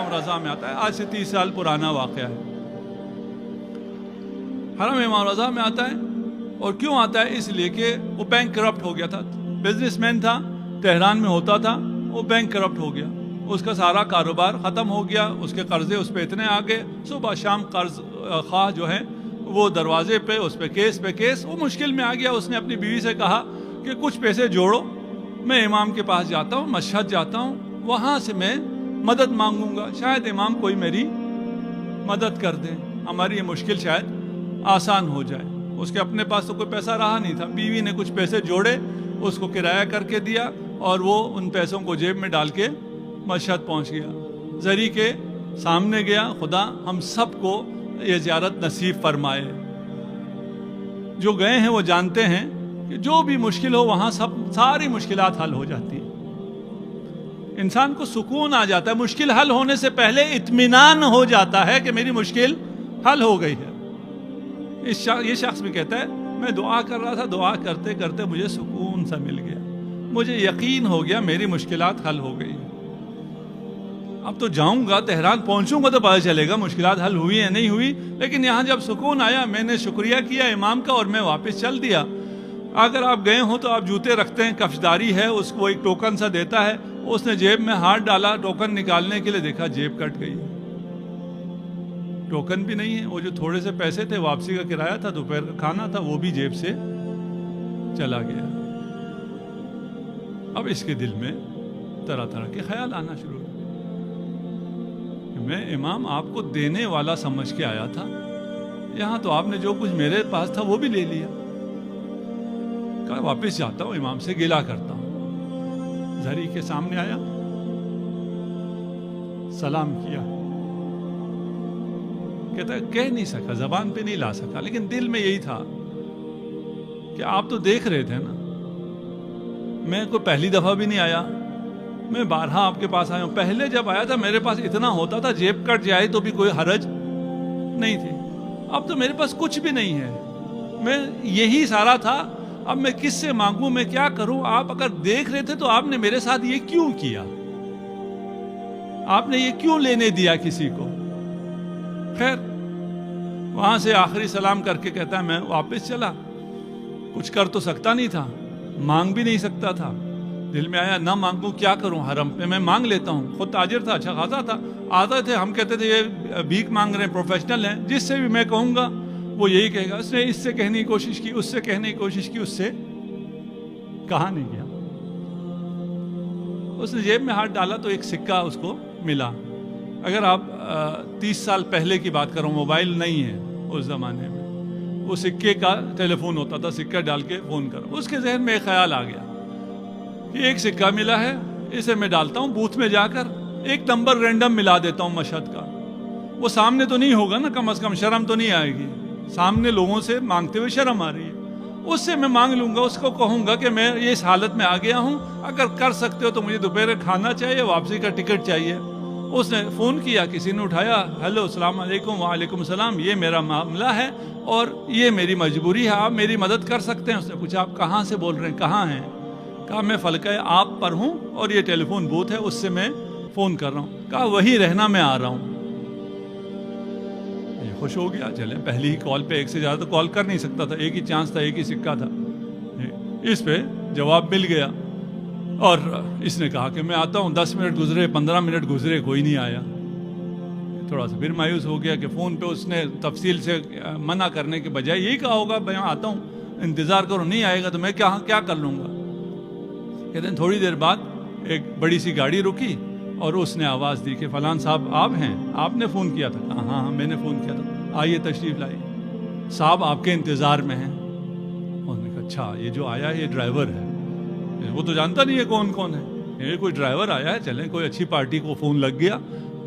امام رضا میں آتا ہے، آج سے 30 سال پرانا واقعہ ہے. حرم امام رضا میں آتا ہے، اور کیوں آتا ہے؟ اس لیے کہ وہ بینک کرپٹ ہو گیا تھا. بزنس مین تھا، تہران میں ہوتا تھا، وہ بینک کرپٹ ہو گیا، اس کا سارا کاروبار ختم ہو گیا، اس کے قرضے اس پہ اتنے آ گئے، صبح شام قرض خواہ جو ہیں وہ دروازے پہ، اس پہ کیس، وہ مشکل میں آ گیا. اس نے اپنی بیوی سے کہا کہ کچھ پیسے جوڑو، میں امام کے پاس جاتا ہوں، مشہد جاتا ہوں، وہاں سے میں مدد مانگوں گا، شاید امام کوئی میری مدد کر دیں، ہماری یہ مشکل شاید آسان ہو جائے. اس کے اپنے پاس تو کوئی پیسہ رہا نہیں تھا، بیوی نے کچھ پیسے جوڑے، اس کو کرایہ کر کے دیا، اور وہ ان پیسوں کو جیب میں ڈال کے مشہد پہنچ گیا. زری کے سامنے گیا. خدا ہم سب کو یہ زیارت نصیب فرمائے. جو گئے ہیں وہ جانتے ہیں کہ جو بھی مشکل ہو وہاں ساری مشکلات حل ہو جاتی ہیں. انسان کو سکون آ جاتا ہے، مشکل حل ہونے سے پہلے اطمینان ہو جاتا ہے کہ میری مشکل حل ہو گئی ہے. یہ شخص بھی کہتا ہے میں دعا کر رہا تھا، دعا کرتے کرتے مجھے سکون سا مل گیا، مجھے یقین ہو گیا میری مشکلات حل ہو گئی. اب تو جاؤں گا، تہران پہنچوں گا تو پتہ چلے گا مشکلات حل ہوئی یا نہیں ہوئی، لیکن یہاں جب سکون آیا میں نے شکریہ کیا امام کا اور میں واپس چل دیا. اگر آپ گئے ہوں تو آپ جوتے رکھتے ہیں، کفشداری ہے، اس کو ایک ٹوکن سا دیتا ہے، اس نے جیب میں ہاتھ ڈالا ٹوکن نکالنے کے لیے، دیکھا جیب کٹ گئی، ٹوکن بھی نہیں ہے. وہ جو تھوڑے سے پیسے تھے، واپسی کا کرایہ تھا، دوپہر کا کھانا تھا، وہ بھی جیب سے چلا گیا. اب اس کے دل میں طرح طرح کے خیال آنا شروع ہوئے. میں امام آپ کو دینے والا سمجھ کے آیا تھا، یہاں تو آپ نے جو کچھ میرے پاس تھا وہ بھی لے لیا. کہا واپس جاتا ہوں، امام سے گلہ کرتا ہوں. زری کے سامنے آیا، سلام کیا. کہتا ہے کہہ نہیں سکا، زبان پہ نہیں لا سکا، لیکن دل میں یہی تھا کہ آپ تو دیکھ رہے تھے نا، میں کوئی پہلی دفعہ بھی نہیں آیا، میں بارہا آپ کے پاس آیا ہوں. پہلے جب آیا تھا میرے پاس اتنا ہوتا تھا، جیب کٹ جائے تو بھی کوئی حرج نہیں تھی. اب تو میرے پاس کچھ بھی نہیں ہے، میں یہی سارا تھا، اب میں کس سے مانگوں، میں کیا کروں؟ آپ اگر دیکھ رہے تھے تو آپ نے میرے ساتھ یہ کیوں کیا؟ آپ نے یہ کیوں لینے دیا کسی کو؟ خیر وہاں سے آخری سلام کر کے کہتا ہے میں واپس چلا. کچھ کر تو سکتا نہیں تھا، مانگ بھی نہیں سکتا تھا. دل میں آیا نہ مانگوں کیا کروں، حرم پہ میں مانگ لیتا ہوں. خود تاجر تھا، اچھا خاصا تھا، آتے تھے، ہم کہتے تھے یہ بھیک مانگ رہے ہیں، پروفیشنل ہیں، جس سے بھی میں کہوں گا وہ یہی کہے گا. اس نے اس سے کہنے کی کوشش کی، اس سے کہنے کی کوشش کی، اس سے کہا نہیں گیا. اس نے جیب میں ہاتھ ڈالا تو ایک سکہ اس کو ملا. اگر آپ 30 سال پہلے کی بات کروں، موبائل نہیں ہے اس زمانے میں، وہ سکے کا ٹیلی فون ہوتا تھا، سکہ ڈال کے فون کرو. اس کے ذہن میں ایک خیال آ گیا کہ ایک سکہ ملا ہے، اسے میں ڈالتا ہوں بوتھ میں جا کر، ایک نمبر رینڈم ملا دیتا ہوں مشہد کا. وہ سامنے تو نہیں ہوگا نا، کم از کم شرم تو نہیں آئے گی، سامنے لوگوں سے مانگتے ہوئے شرم آ رہی ہے. اس سے میں مانگ لوں گا، اس کو کہوں گا کہ میں اس حالت میں آ گیا ہوں، اگر کر سکتے ہو تو مجھے دوپہر کھانا چاہیے، واپسی کا ٹکٹ چاہیے. اس نے فون کیا، کسی نے اٹھایا، ہیلو السلام علیکم. وعلیکم السلام، یہ میرا معاملہ ہے اور یہ میری مجبوری ہے، آپ میری مدد کر سکتے ہیں. اس نے پوچھا آپ کہاں سے بول رہے ہیں، کہاں ہیں؟ کہا میں فلکہ آپ پر ہوں اور یہ ٹیلی فون بوتھ ہے، اس سے میں فون کر رہا ہوں. کہا وہی رہنا، میں آ رہا ہوں. یہ خوش ہو گیا، چلیں پہلی ہی کال پہ ایک سے زیادہ تو کال کر نہیں سکتا تھا، ایک ہی چانس تھا، ایک ہی سکہ تھا. اس پہ جواب مل گیا اور اس نے کہا کہ میں آتا ہوں. 10 منٹ گزرے، 15 منٹ گزرے، کوئی نہیں آیا. تھوڑا سا پھر مایوس ہو گیا کہ فون پہ اس نے تفصیل سے منع کرنے کے بجائے یہی کہا ہوگا میں آتا ہوں، انتظار کرو، نہیں آئے گا تو میں کیا کر لوں گا. کہتے ہیں تھوڑی دیر بعد ایک بڑی سی گاڑی رکی اور اس نے آواز دی کہ فلان صاحب آپ ہیں، آپ نے فون کیا تھا؟ کہا ہاں میں نے فون کیا تھا، آئیے تشریف لائیے، صاحب آپ کے انتظار میں ہیں. انہوں نے کہا اچھا یہ جو آیا ہے یہ ڈرائیور ہے، وہ تو جانتا نہیں ہے کون ہے، یہ کوئی ڈرائیور آیا ہے، چلیں کوئی اچھی پارٹی کو فون لگ گیا،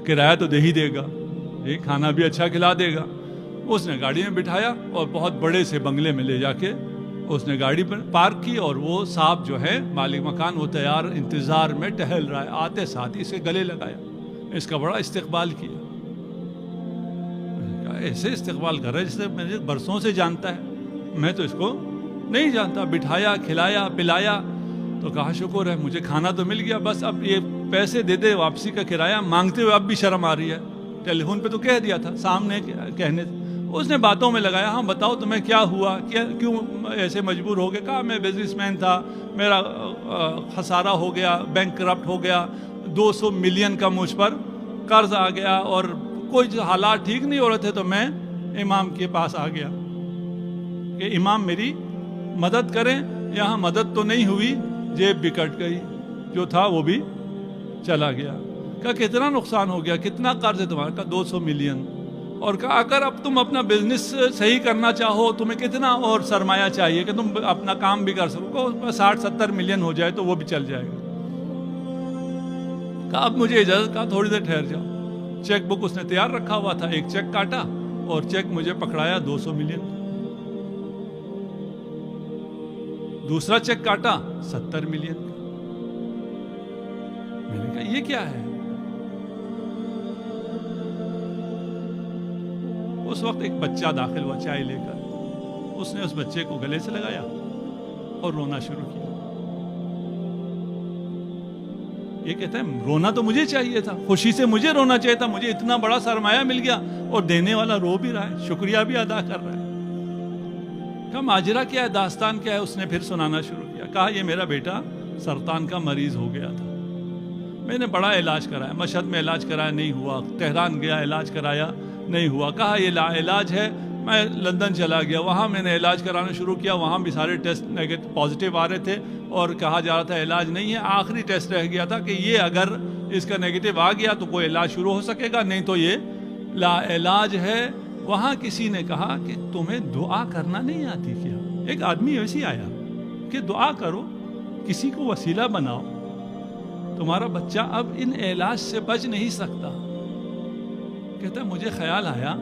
کرایہ تو دے ہی دے گا، یہ کھانا بھی اچھا کھلا دے گا. اس نے گاڑی میں بٹھایا اور بہت بڑے سے بنگلے میں لے جا کے اس نے گاڑی پر پارک کی اور وہ صاحب جو ہے مالک مکان وہ تیار انتظار میں ٹہل رہا ہے. آتے ساتھ اسے گلے لگایا، اس کا بڑا استقبال کیا. ایسے استقبال کر رہا ہے جسے مجھے برسوں سے جانتا ہے، میں تو اس کو نہیں جانتا. بٹھایا، کھلایا، پلایا، تو کہا شکر ہے مجھے کھانا تو مل گیا، بس اب یہ پیسے دے دے واپسی کا کرایہ مانگتے ہوئے اب بھی شرم آ رہی ہے. ٹیلی فون پہ تو کہہ دیا تھا, سامنے کہنے اس نے باتوں میں لگایا, ہاں بتاؤ تمہیں کیا ہوا, کیوں ایسے مجبور ہو گئے. کہا میں بزنس مین تھا, میرا خسارہ ہو گیا, بینک کرپٹ ہو گیا, 200 ملین کا مجھ پر قرض آ گیا اور کوئی حالات ٹھیک نہیں ہو رہے تھے, تو میں امام کے پاس آ گیا کہ امام میری مدد کریں. یہاں مدد تو نہیں ہوئی, جیب بھی کٹ گئی, جو تھا وہ بھی چلا گیا. کہا کتنا نقصان ہو گیا, کتنا قرض ہے تمہارا؟ کہا 200 ملین. اور کہا اگر اب تم اپنا بزنس صحیح کرنا چاہو تمہیں کتنا اور سرمایہ چاہیے کہ تم اپنا کام بھی کر سکو؟ 60-70 ملین ہو جائے تو وہ بھی چل جائے گا. کہا اب مجھے اجازت. کہا تھوڑی دیر ٹھہر جاؤ. چیک بک اس نے تیار رکھا ہوا تھا, ایک چیک کاٹا اور چیک مجھے پکڑایا 200 ملین. دوسرا چیک کاٹا 70 ملین. میں نے کہا یہ کیا ہے؟ اس وقت ایک بچہ داخل ہوا چائے لے کر. اس نے اس بچے کو گلے سے لگایا اور رونا شروع کیا. یہ کہتا ہے رونا تو مجھے چاہیے تھا, خوشی سے مجھے رونا چاہیے تھا, مجھے اتنا بڑا سرمایہ مل گیا اور دینے والا رو بھی رہا ہے, شکریہ بھی ادا کر رہا ہے. کہا ماجرا کیا ہے, داستان کیا ہے؟ اس نے پھر سنانا شروع کیا. کہا یہ میرا بیٹا سرطان کا مریض ہو گیا تھا, میں نے بڑا علاج کرایا, مشہد میں علاج کرایا نہیں ہوا, تہران گیا علاج کرایا نہیں ہوا. کہا یہ لا علاج ہے. میں لندن چلا گیا, وہاں میں نے علاج کرانا شروع کیا, وہاں بھی سارے ٹیسٹ پازیٹیو آ رہے تھے اور کہا جا رہا تھا علاج نہیں ہے. آخری ٹیسٹ رہ گیا تھا کہ یہ اگر اس کا نیگیٹو آ گیا تو کوئی علاج شروع ہو سکے گا, نہیں تو یہ لا علاج ہے. وہاں کسی نے کہا کہ تمہیں دعا کرنا نہیں آتی کیا؟ ایک آدمی ایسی آیا کہ دعا کرو, کسی کو وسیلہ بناؤ, تمہارا بچہ اب ان علاج سے بچ نہیں سکتا. کہتا ہے مجھے خیال آیا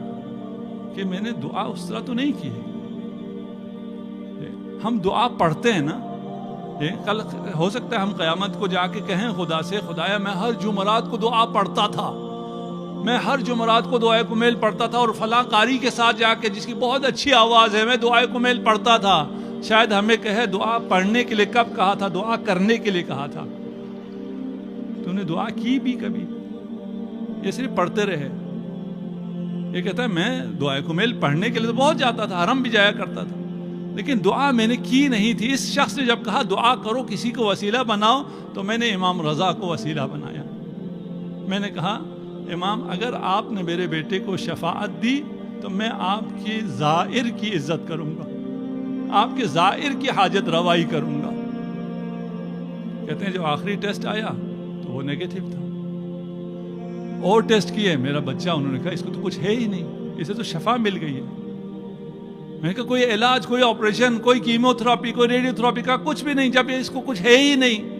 کہ میں نے دعا اس طرح تو نہیں کی. ہم دعا پڑھتے ہیں نا, کل ہو سکتا ہے ہم قیامت کو جا کے کہیں خدا سے, خدایا میں ہر جمعرات کو دعا پڑھتا تھا, میں ہر جمعرات کو دعائے کمیل پڑھتا تھا, اور فلاں قاری کے ساتھ جا کے جس کی بہت اچھی آواز ہے میں دعائے کمیل پڑھتا تھا. شاید ہمیں کہے دعا پڑھنے کے لیے کب کہا تھا, دعا کرنے کے لیے کہا تھا. تم نے دعا کی بھی کبھی؟ یہ صرف پڑھتے رہے. یہ کہتا ہے میں دعائے کمیل پڑھنے کے لیے بہت جاتا تھا, حرم بھی جایا کرتا تھا, لیکن دعا میں نے کی نہیں تھی. اس شخص نے جب کہا دعا کرو کسی کو وسیلہ بناؤ, تو میں نے امام رضا کو وسیلہ بنایا. میں نے کہا امام اگر آپ نے میرے بیٹے کو شفاعت دی تو میں آپ کی زائر کی عزت کروں گا, آپ کے زائر کی حاجت روائی کروں گا. کہتے ہیں جو آخری ٹیسٹ آیا تو وہ نیگیٹو تھا. اور ٹیسٹ کیے, میرا بچہ, انہوں نے کہا اس کو تو کچھ ہے ہی نہیں, اسے تو شفا مل گئی ہے. میں نے کہا کوئی علاج, کوئی آپریشن, کوئی کیمو تھراپی, کوئی ریڈیو تھراپی کا کچھ بھی نہیں, جب اس کو کچھ ہے ہی نہیں.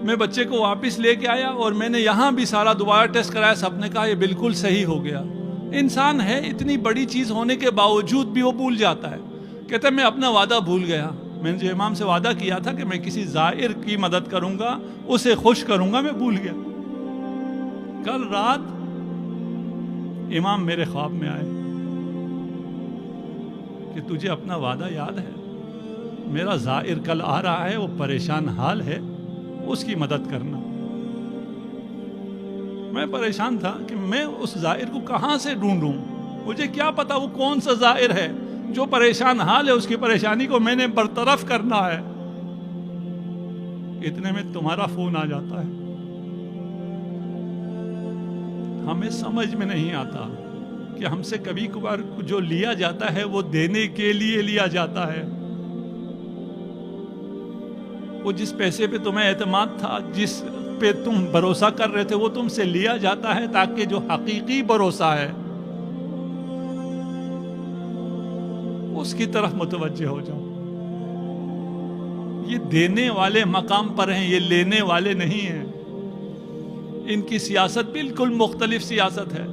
میں بچے کو واپس لے کے آیا اور میں نے یہاں بھی سارا دوبارہ ٹیسٹ کرایا, سب نے کہا یہ بالکل صحیح ہو گیا. انسان ہے, اتنی بڑی چیز ہونے کے باوجود بھی وہ بھول جاتا ہے. کہتا ہے میں اپنا وعدہ بھول گیا, میں نے جو امام سے وعدہ کیا تھا کہ میں کسی زائر کی مدد کروں گا, اسے خوش کروں گا, میں بھول گیا. کل رات امام میرے خواب میں آئے کہ تجھے اپنا وعدہ یاد ہے, میرا زائر کل آ رہا ہے, وہ پریشان حال ہے, اس کی مدد کرنا. میں پریشان تھا کہ میں اس زائر کو کہاں سے ڈھونڈوں, مجھے کیا پتا وہ کون سا زائر ہے جو پریشان حال ہے, اس کی پریشانی کو میں نے برطرف کرنا ہے. اتنے میں تمہارا فون آ جاتا ہے. ہمیں سمجھ میں نہیں آتا کہ ہم سے کبھی کبھار جو لیا جاتا ہے وہ دینے کے لیے لیا جاتا ہے. وہ جس پیسے پہ تمہیں اعتماد تھا, جس پہ تم بھروسہ کر رہے تھے, وہ تم سے لیا جاتا ہے تاکہ جو حقیقی بھروسہ ہے اس کی طرف متوجہ ہو جاؤ. یہ دینے والے مقام پر ہیں, یہ لینے والے نہیں ہیں. ان کی سیاست بالکل مختلف سیاست ہے,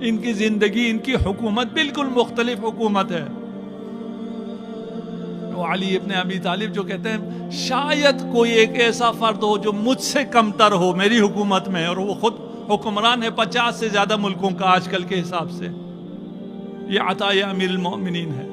ان کی زندگی, ان کی حکومت بالکل مختلف حکومت ہے. وہ علی ابن ابی طالب جو کہتے ہیں شاید کوئی ایک ایسا فرد ہو جو مجھ سے کمتر ہو میری حکومت میں, اور وہ خود حکمران ہے 50 سے زیادہ ملکوں کا آج کل کے حساب سے. یہ عطا امیر المومنین ہے.